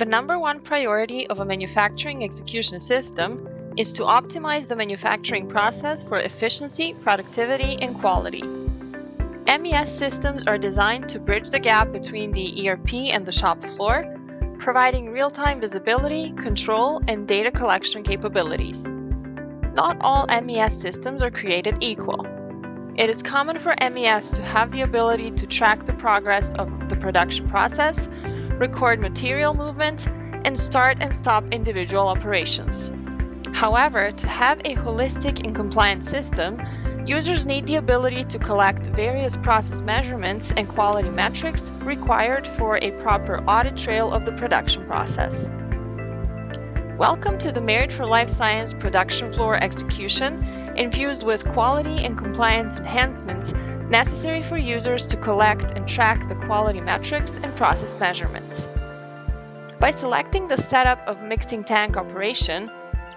The number one priority of a manufacturing execution system is to optimize the manufacturing process for efficiency, productivity, and quality. MES systems are designed to bridge the gap between the ERP and the shop floor, providing real-time visibility, control, and data collection capabilities. Not all MES systems are created equal. It is common for MES to have the ability to track the progress of the production process, record material movement, and start and stop individual operations. However, to have a holistic and compliant system, users need the ability to collect various process measurements and quality metrics required for a proper audit trail of the production process. Welcome to the Merit for Life Science production floor execution, infused with quality and compliance enhancements necessary for users to collect and track the quality metrics and process measurements. By selecting the setup of mixing tank operation,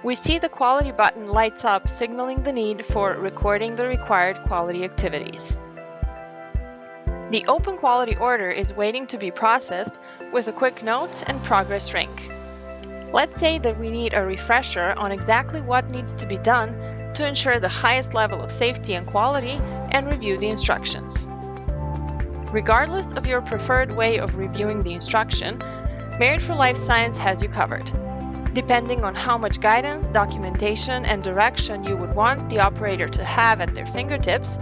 we see the quality button lights up, signaling the need for recording the required quality activities. The open quality order is waiting to be processed with a quick note and progress rank. Let's say that we need a refresher on exactly what needs to be done to ensure the highest level of safety and quality and review the instructions. Regardless of your preferred way of reviewing the instruction, Merit for Life Science has you covered. Depending on how much guidance, documentation, and direction you would want the operator to have at their fingertips,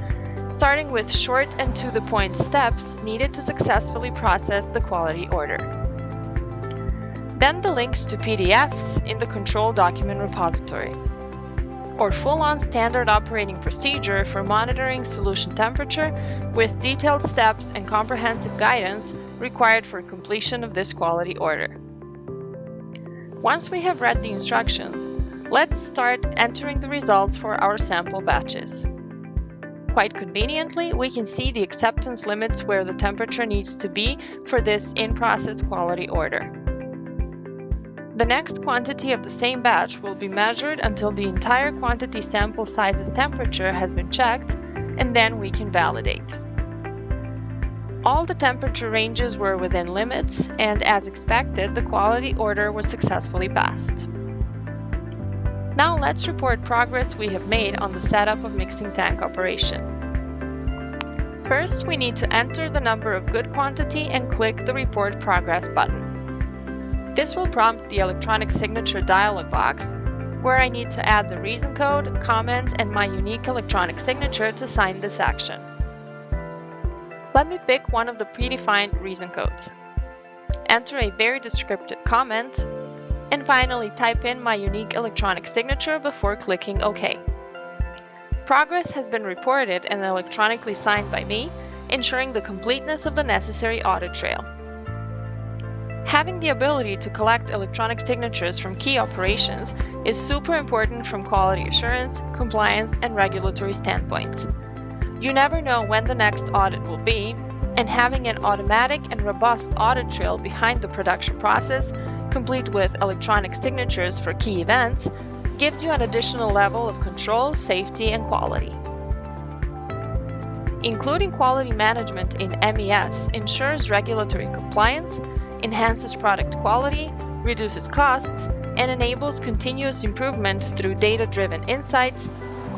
starting with short and to-the-point steps needed to successfully process the quality order. Then the links to PDFs in the control document repository, or full-on standard operating procedure for monitoring solution temperature with detailed steps and comprehensive guidance required for completion of this quality order. Once we have read the instructions, let's start entering the results for our sample batches. Quite conveniently, we can see the acceptance limits where the temperature needs to be for this in-process quality order. The next quantity of the same batch will be measured until the entire quantity sample size's temperature has been checked, and then we can validate. All the temperature ranges were within limits, and as expected, the quality order was successfully passed. Now let's report progress we have made on the setup of mixing tank operation. First, we need to enter the number of good quantity and click the Report Progress button. This will prompt the electronic signature dialog box, where I need to add the reason code, comment, and my unique electronic signature to sign this action. Let me pick one of the predefined reason codes, enter a very descriptive comment, and finally type in my unique electronic signature before clicking OK. Progress has been reported and electronically signed by me, ensuring the completeness of the necessary audit trail. Having the ability to collect electronic signatures from key operations is super important from quality assurance, compliance, and regulatory standpoints. You never know when the next audit will be, and having an automatic and robust audit trail behind the production process, complete with electronic signatures for key events, gives you an additional level of control, safety, and quality. Including quality management in MES ensures regulatory compliance, enhances product quality, reduces costs, and enables continuous improvement through data-driven insights,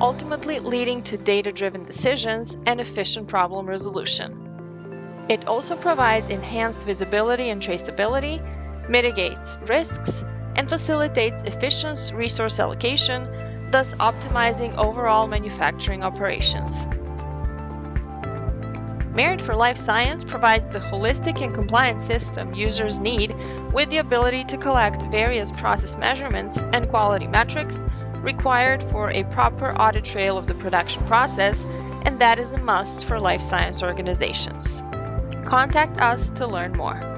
ultimately leading to data-driven decisions and efficient problem resolution. It also provides enhanced visibility and traceability, mitigates risks, and facilitates efficient resource allocation, thus optimizing overall manufacturing operations. Merit for Life Science provides the holistic and compliant system users need with the ability to collect various process measurements and quality metrics required for a proper audit trail of the production process, and that is a must for life science organizations. Contact us to learn more.